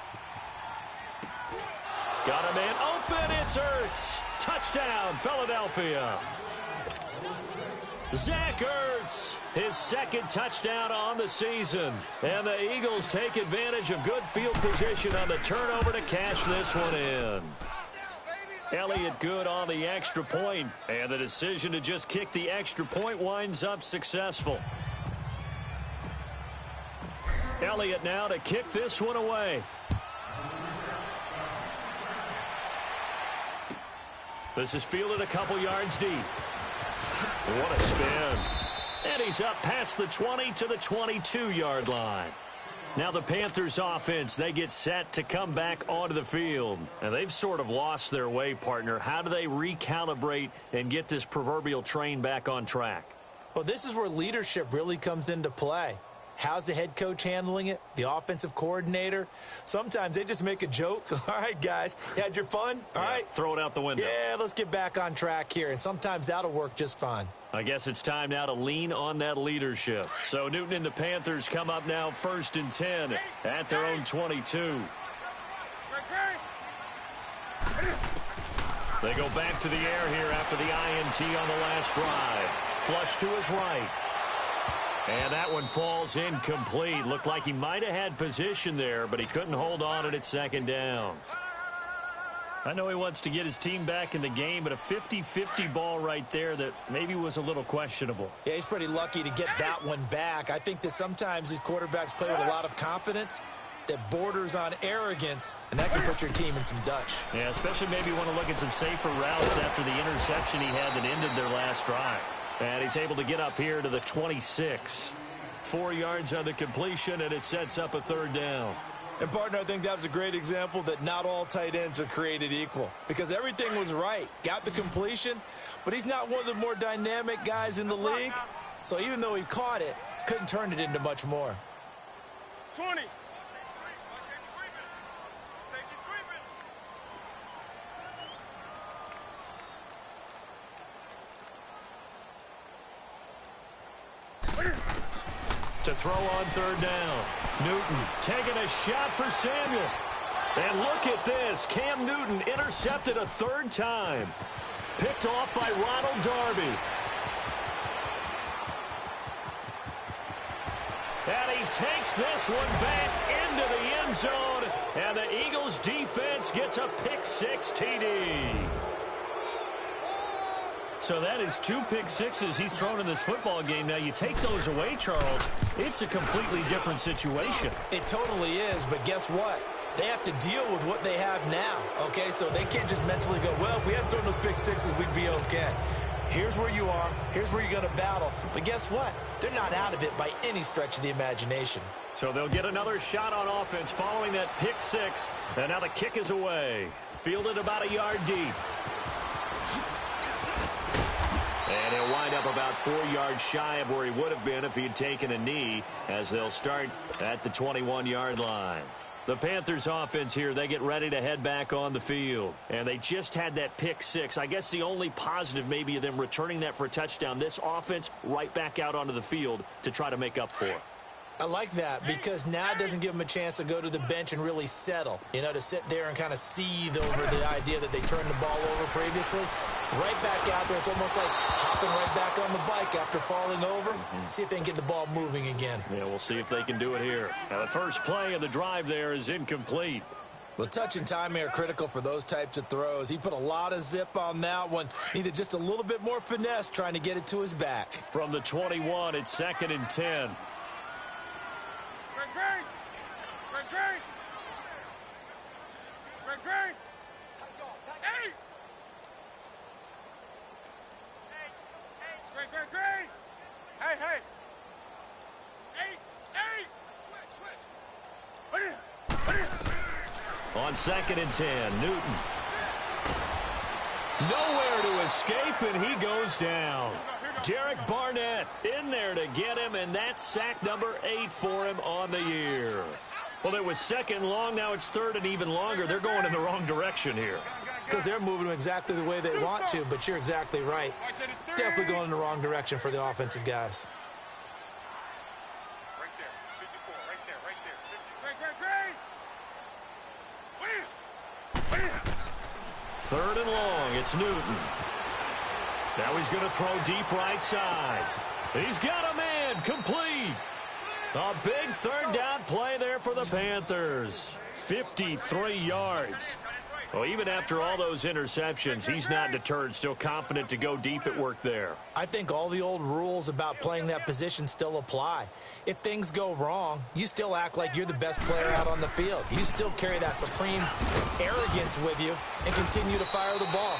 Got a man open, it's Ertz. Touchdown, Philadelphia. Zach Ertz, his 2nd touchdown on the season. And the Eagles take advantage of good field position on the turnover to cash this one in. Elliott good on the extra point, and the decision to just kick the extra point winds up successful. Elliott now to kick this one away. This is fielded a couple yards deep. What a spin. And he's up past the 20 to the 22-yard line. Now the Panthers offense, they get set to come back onto the field. And they've sort of lost their way, partner. How do they recalibrate and get this proverbial train back on track? Well, this is where leadership really comes into play. How's the head coach handling it? The offensive coordinator? Sometimes they just make a joke. All right, guys, you had your fun? All right. Throw it out the window. Yeah, let's get back on track here. And sometimes that'll work just fine. I guess it's time now to lean on that leadership. So Newton and the Panthers come up now 1st and 10 at their own 22. They go back to the air here after the INT on the last drive. Flush to his right. And that one falls incomplete. Looked like he might have had position there, but he couldn't hold on it at 2nd down. I know he wants to get his team back in the game, but a 50-50 ball right there that maybe was a little questionable. Yeah, he's pretty lucky to get that one back. I think that sometimes these quarterbacks play with a lot of confidence that borders on arrogance, and that can put your team in some Dutch. Yeah, especially maybe you want to look at some safer routes after the interception he had that ended their last drive. And he's able to get up here to the 26. 4 yards on the completion, and it sets up a third down. And, partner, I think that was a great example that not all tight ends are created equal, because everything was right. Got the completion, but he's not one of the more dynamic guys in the league. So even though he caught it, couldn't turn it into much more. 20. To throw on third down. Newton taking a shot for Samuel. And look at this. Cam Newton intercepted a third time. Picked off by Ronald Darby. And he takes this one back into the end zone. And the Eagles defense gets a pick-6 TD. So that is 2 pick-6s he's thrown in this football game. Now, you take those away, Charles, it's a completely different situation. It totally is, but guess what? They have to deal with what they have now, okay? So they can't just mentally go, well, if we hadn't thrown those pick-6s, we'd be okay. Here's where you are. Here's where you're going to battle. But guess what? They're not out of it by any stretch of the imagination. So they'll get another shot on offense following that pick-6. And now the kick is away. Fielded about a yard deep. And he'll wind up about 4 yards shy of where he would have been if he had taken a knee, as they'll start at the 21-yard line. The Panthers offense here, they get ready to head back on the field. And they just had that pick-6. I guess the only positive maybe of them returning that for a touchdown. This offense right back out onto the field to try to make up for it. I like that because now it doesn't give them a chance to go to the bench and really settle, you know, to sit there and kind of seethe over the idea that they turned the ball over previously. Right back out there, it's almost like hopping right back on the bike after falling over. See if they can get the ball moving again. Yeah, we'll see if they can do it here. Now, the first play of the drive there is incomplete. Well, touch and timing are critical for those types of throws. He put a lot of zip on that one. Needed just a little bit more finesse trying to get it to his back. From the 21, it's 2nd and 10. On 2nd and 10, Newton. Nowhere to escape, and he goes down. Derek Barnett in there to get him, and that's sack number 8 for him on the year. Well, it was 2nd long. Now it's 3rd and even longer. They're going in the wrong direction here. Because they're moving exactly the way they want to, but you're exactly right. Definitely going in the wrong direction for the offensive guys. Right there. 54. Right there. Right there. 3rd and long. It's Newton. Now he's going to throw deep right side. He's got a man. Complete. A big 3rd down play there for the Panthers. 53 yards. Well, even after all those interceptions, he's not deterred, still confident to go deep at work there. I think all the old rules about playing that position still apply. If things go wrong, you still act like you're the best player out on the field. You still carry that supreme arrogance with you and continue to fire the ball.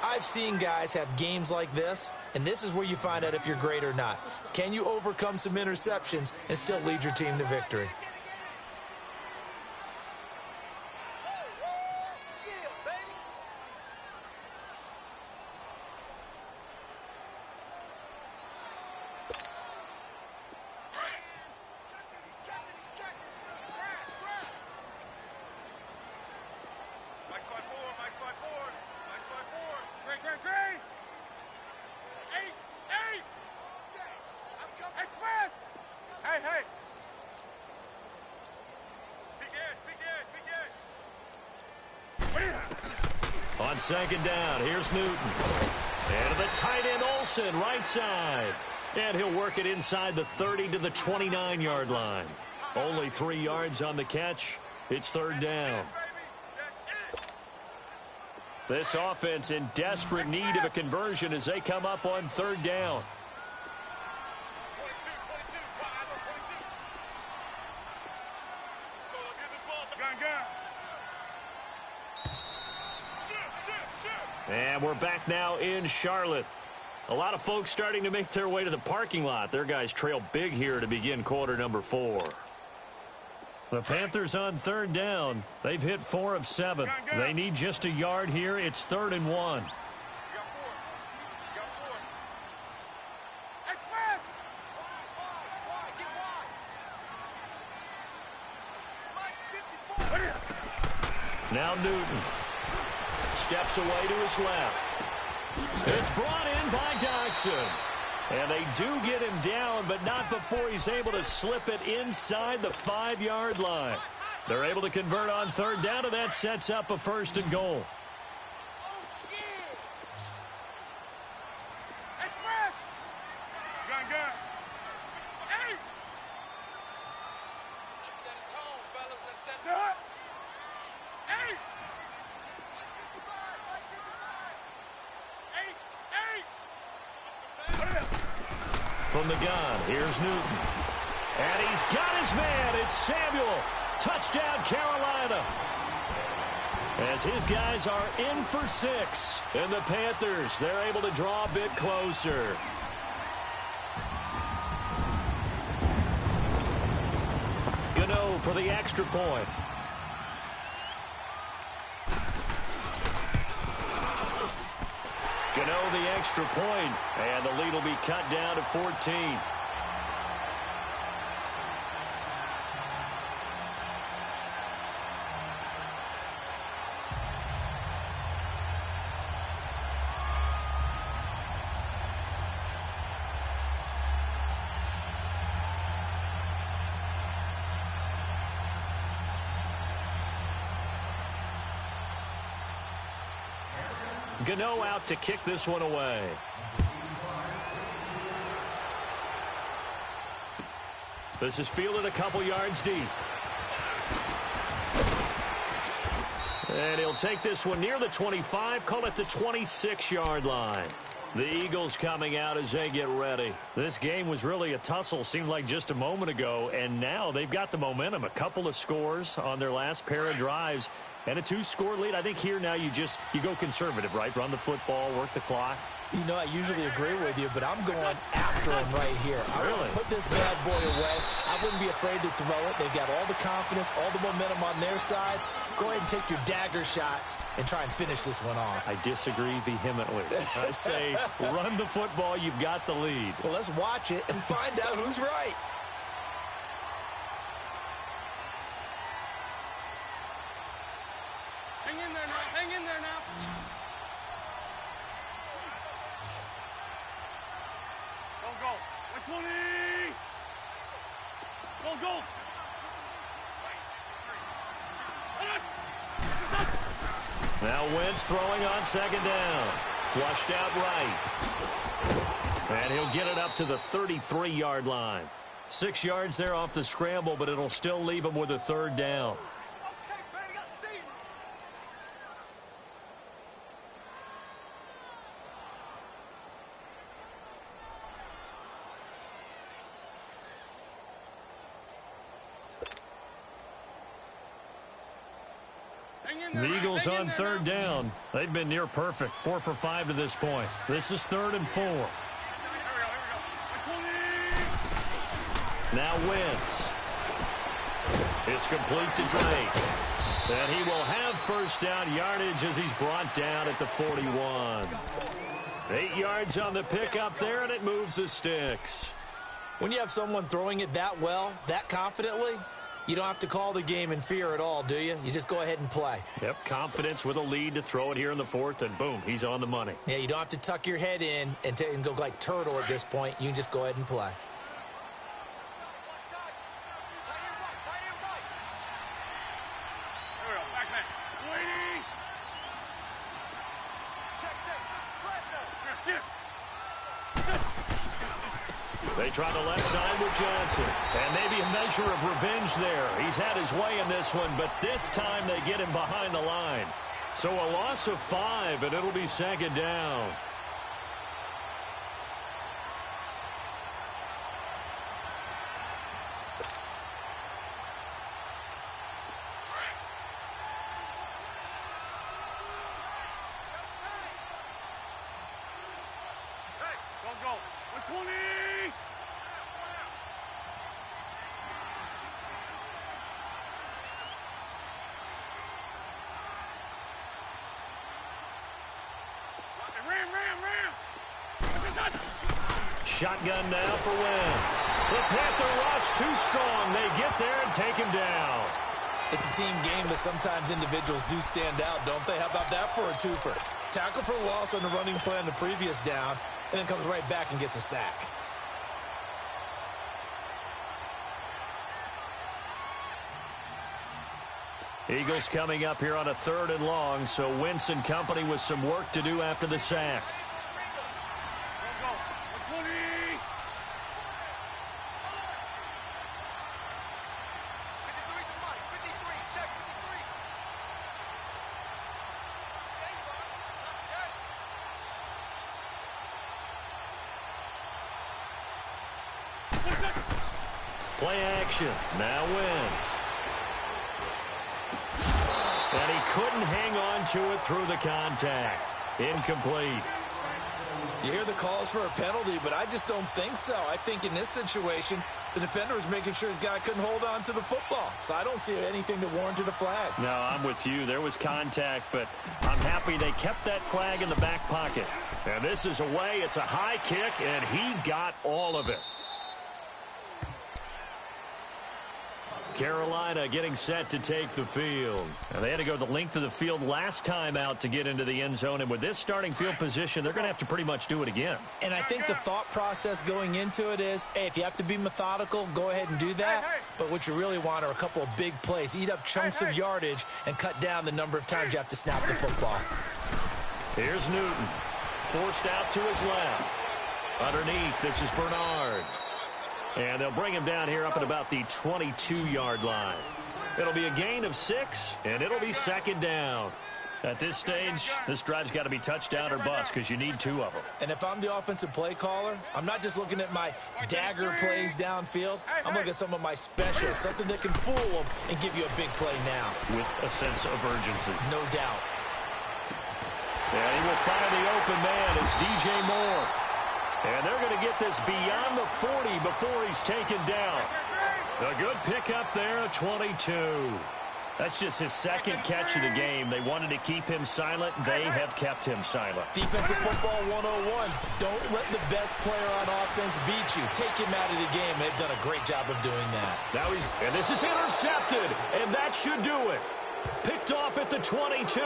I've seen guys have games like this, and this is where you find out if you're great or not. Can you overcome some interceptions and still lead your team to victory? On 2nd down, here's Newton. And to the tight end, Olsen, right side. And he'll work it inside the 30 to the 29-yard line. Only 3 yards on the catch. It's 3rd down. This offense in desperate need of a conversion as they come up on third down. And we're back now in Charlotte. A lot of folks starting to make their way to the parking lot. Their guys trail big here to begin quarter number 4. The Panthers on third down. They've hit 4 of 7. They need just a yard here. It's 3rd and 1. Now Newton steps away to his left. It's brought in by Dodson. And they do get him down, but not before he's able to slip it inside the 5-yard line. They're able to convert on third down, and that sets up a 1st and goal. From the gun, here's Newton. And he's got his man. It's Samuel. Touchdown, Carolina. As his guys are in for 6. And the Panthers, they're able to draw a bit closer. Gano for the extra point. Gano the extra point, and the lead will be cut down to 14. Gano out to kick this one away. This is fielded a couple yards deep. And he'll take this one near the 25, call it the 26-yard line. The Eagles coming out as they get ready. This game was really a tussle, seemed like just a moment ago, and now they've got the momentum. A couple of scores on their last pair of drives and a 2-score lead. I think here now you go conservative, right? Run the football, work the clock. You know, I usually agree with you, but I'm going after him right here. I want to put this bad boy away. I wouldn't be afraid to throw it. They've got all the confidence, all the momentum on their side. Go ahead and take your dagger shots and try and finish this one off. I disagree vehemently. I say run the football. You've got the lead. Well, let's watch it and find out who's right. Hang in there now. Hang in there now. Go. 120. Go. Now Wentz throwing on second down. Flushed out right. And he'll get it up to the 33-yard line. 6 yards there off the scramble, but it'll still leave him with a 3rd down. The Eagles on 3rd down. They've been near perfect. 4 for 5 to this point. This is 3rd and 4. Now Wentz. It's complete to Drake. And he will have 1st down yardage as he's brought down at the 41. 8 yards on the pickup there, and it moves the sticks. When you have someone throwing it that well, that confidently, you don't have to call the game in fear at all, do you? You just go ahead and play. Yep, confidence with a lead to throw it here in the 4th, and boom, he's on the money. Yeah, you don't have to tuck your head in and go like turtle at this point. You can just go ahead and play. They try the left side with Johnson. And maybe a measure of revenge there. He's had his way in this one, but this time they get him behind the line. So a loss of 5, and it'll be second down. Go. 120! Ram! Shotgun now for Wentz. The Panther rush too strong. They get there and take him down. It's a team game, but sometimes individuals do stand out, don't they? How about that for a twofer? Tackle for loss on the running play on the previous down, and then comes right back and gets a sack. Eagles coming up here on a 3rd and long, so Wentz and company with some work to do after the sack. Go. 120! Play action. Now Wentz. And he couldn't hang on to it through the contact. Incomplete. You hear the calls for a penalty, but I just don't think so. I think in this situation, the defender was making sure his guy couldn't hold on to the football. So I don't see anything that warranted a flag. No, I'm with you. There was contact, but I'm happy they kept that flag in the back pocket. And this is away. It's a high kick, and he got all of it. Carolina getting set to take the field. And they had to go the length of the field last time out to get into the end zone. And with this starting field position, they're going to have to pretty much do it again. And I think the thought process going into it is, hey, if you have to be methodical, go ahead and do that. But what you really want are a couple of big plays. Eat up chunks of yardage and cut down the number of times you have to snap the football. Here's Newton. Forced out to his left. Underneath, this is Bernard. And they'll bring him down here up at about the 22-yard line. It'll be a gain of 6, and it'll be second down. At this stage, this drive's got to be touchdown or bust because you need 2 of them. And if I'm the offensive play caller, I'm not just looking at my dagger plays downfield. I'm looking at some of my specials, something that can fool them and give you a big play now. With a sense of urgency. No doubt. And he will find the open man. It's DJ Moore. And they're going to get this beyond the 40 before he's taken down. A good pickup there at 22. That's just his second catch of the game. They wanted to keep him silent. They have kept him silent. Defensive football 101. Don't let the best player on offense beat you. Take him out of the game. They've done a great job of doing that. And this is intercepted, and that should do it. Picked off at the 22.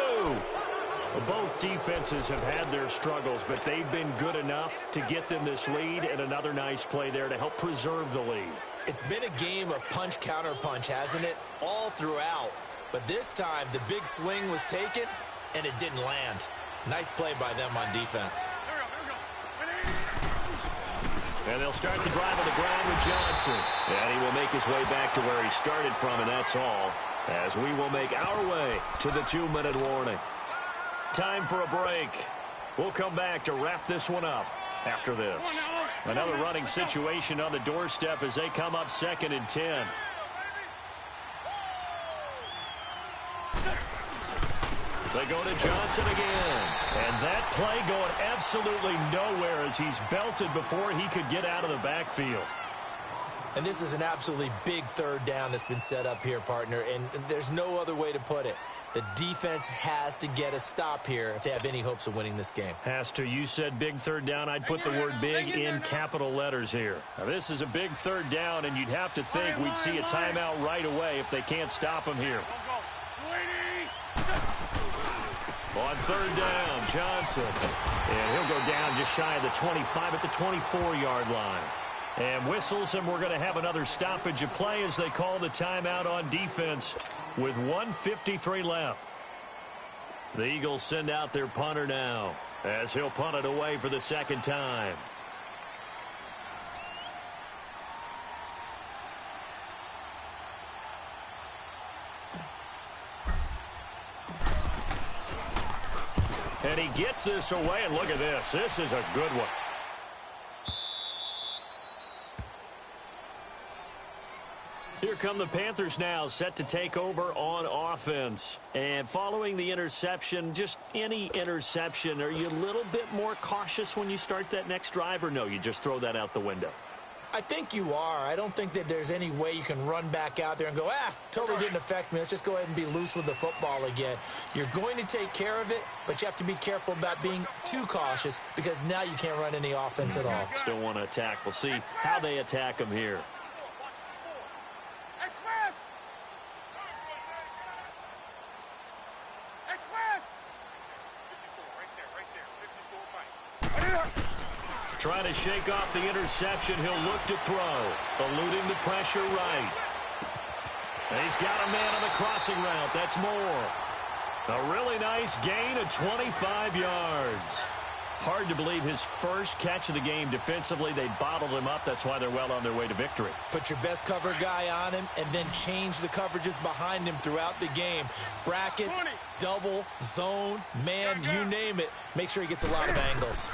Both defenses have had their struggles, but they've been good enough to get them this lead, and another nice play there to help preserve the lead. It's been a game of punch-counter-punch, hasn't it? All throughout. But this time, the big swing was taken, and it didn't land. Nice play by them on defense. And they'll start the drive on the ground with Johnson. And he will make his way back to where he started from, and that's all, as we will make our way to the 2-minute warning. Time for a break. We'll come back to wrap this one up after this. Another running situation on the doorstep as they come up 2nd and 10. They go to Johnson again. And that play going absolutely nowhere as he's belted before he could get out of the backfield. And this is an absolutely big 3rd down that's been set up here, partner, and there's no other way to put it. The defense has to get a stop here if they have any hopes of winning this game. Has to. You said big 3rd down. I'd put the word big in capital letters here. Now, this is a big 3rd down, and you'd have to think we'd see a timeout right away if they can't stop him here. On 3rd down, Johnson. And he'll go down just shy of the 25 at the 24-yard line. And whistles, and we're going to have another stoppage of play as they call the timeout on defense with 1:53 left. The Eagles send out their punter now as he'll punt it away for the 2nd time. And he gets this away, and look at this. This is a good one. Here come the Panthers now, set to take over on offense. And following the interception, just any interception, are you a little bit more cautious when you start that next drive, or no, you just throw that out the window? I think you are. I don't think that there's any way you can run back out there and go, totally didn't affect me. Let's just go ahead and be loose with the football again. You're going to take care of it, but you have to be careful about being too cautious because now you can't run any offense at all. Still want to attack. We'll see how they attack him here. Trying to shake off the interception. He'll look to throw. Eluding the pressure right. And he's got a man on the crossing route. That's Moore. A really nice gain of 25 yards. Hard to believe his first catch of the game defensively. They bottled him up. That's why they're well on their way to victory. Put your best cover guy on him and then change the coverages behind him throughout the game. Brackets, double, zone, man, you name it. Make sure he gets a lot of angles.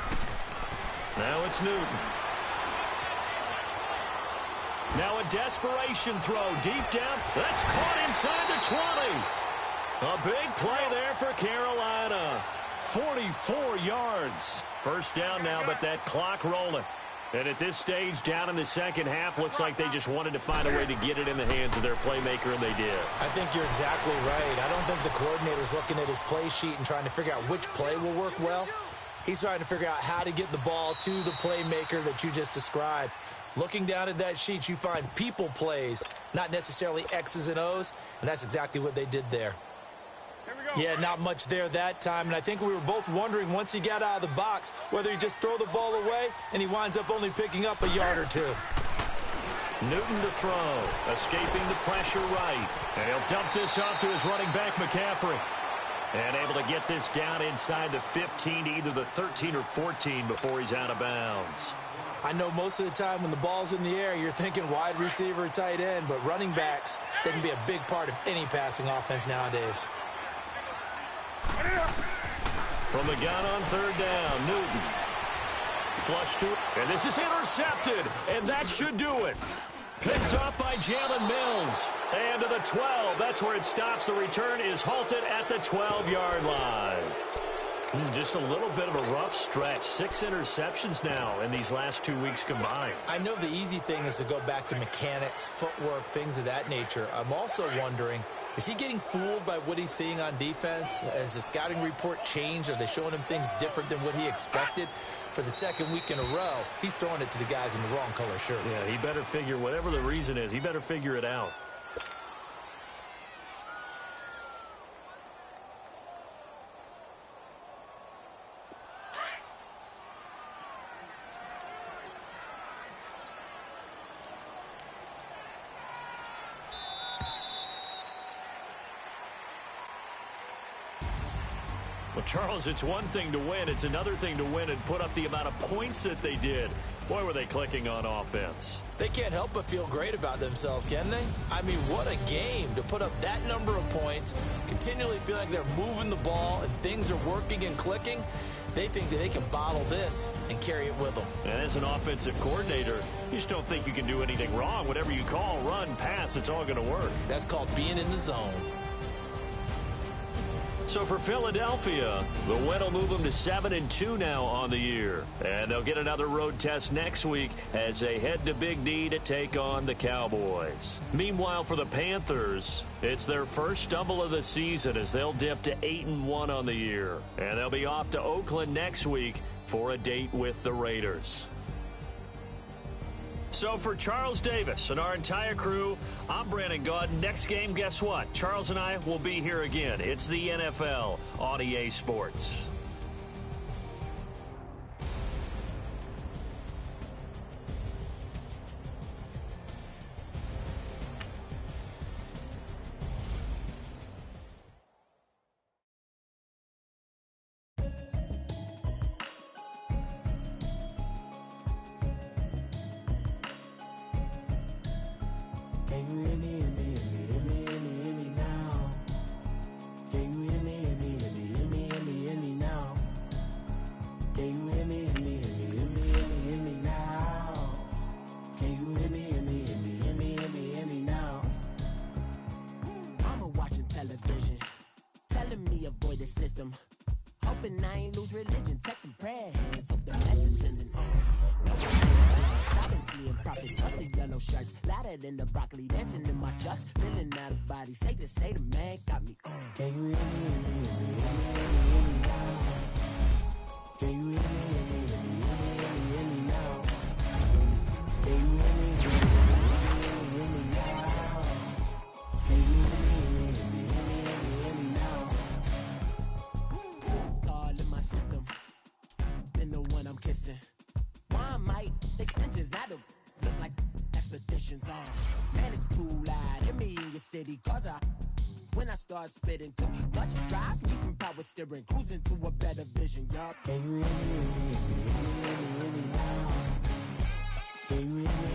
Now it's Newton. Now a desperation throw deep down. That's caught inside the 20. A big play there for Carolina. 44 yards. First down now, but that clock rolling. And at this stage, down in the second half, looks like they just wanted to find a way to get it in the hands of their playmaker, and they did. I think you're exactly right. I don't think the coordinator's looking at his play sheet and trying to figure out which play will work well. He's trying to figure out how to get the ball to the playmaker that you just described. Looking down at that sheet, you find people plays, not necessarily X's and O's, and that's exactly what they did there. Yeah, not much there that time, and I think we were both wondering once he got out of the box whether he just throw the ball away and he winds up only picking up a yard or two. Newton to throw, escaping the pressure right, and he'll dump this off to his running back, McCaffrey. And able to get this down inside the 15 to either the 13 or 14 before he's out of bounds. I know most of the time when the ball's in the air, you're thinking wide receiver or tight end, but running backs, they can be a big part of any passing offense nowadays. From the gun on third down, Newton. Flush to it, and this is intercepted, and that should do it. Picked up by Jalen Mills. And to the 12. That's where it stops. The return is halted at the 12-yard line. Just a little bit of a rough stretch. 6 interceptions now in these last 2 weeks combined. I know the easy thing is to go back to mechanics, footwork, things of that nature. I'm also wondering, is he getting fooled by what he's seeing on defense? Has the scouting report changed? Are they showing him things different than what he expected? For the second week in a row, he's throwing it to the guys in the wrong color shirts. Yeah, he better figure, whatever the reason is, he better figure it out. Well, Charles, it's one thing to win. It's another thing to win and put up the amount of points that they did. Boy, were they clicking on offense. They can't help but feel great about themselves, can they? I mean, what a game to put up that number of points, continually feel like they're moving the ball and things are working and clicking. They think that they can bottle this and carry it with them. And as an offensive coordinator, you just don't think you can do anything wrong. Whatever you call, run, pass, it's all going to work. That's called being in the zone. So for Philadelphia, the win will move them to 7-2 now on the year. And they'll get another road test next week as they head to Big D to take on the Cowboys. Meanwhile, for the Panthers, it's their first stumble of the season as they'll dip to 8-1 on the year. And they'll be off to Oakland next week for a date with the Raiders. So for Charles Davis and our entire crew, I'm Brandon Gaudin. Next game, guess what? Charles and I will be here again. It's the NFL on EA Sports. Can you hear me now? television. Telling me avoid the system. Hoping I ain't lose religion. Text and prayer hands. Hope the message sending. No one's I've been seeing prophets. Must the yellow shirts. Louder than the broccoli. Dancing in my chucks. Feeling out of body. Say the man got me. Can you hear me? Can you hear me? Hear me now? Can you hear me? Hear me now? Can you hear me now? All in my system. Been the one I'm kissing. One might extensions that'll look like expeditions on. Man, it's too loud. Hit me in your city, cause when I start spitting too much drive, need some power steering, cruising to a better vision, y'all. Can you hear me? Hear me now? Can you hear me?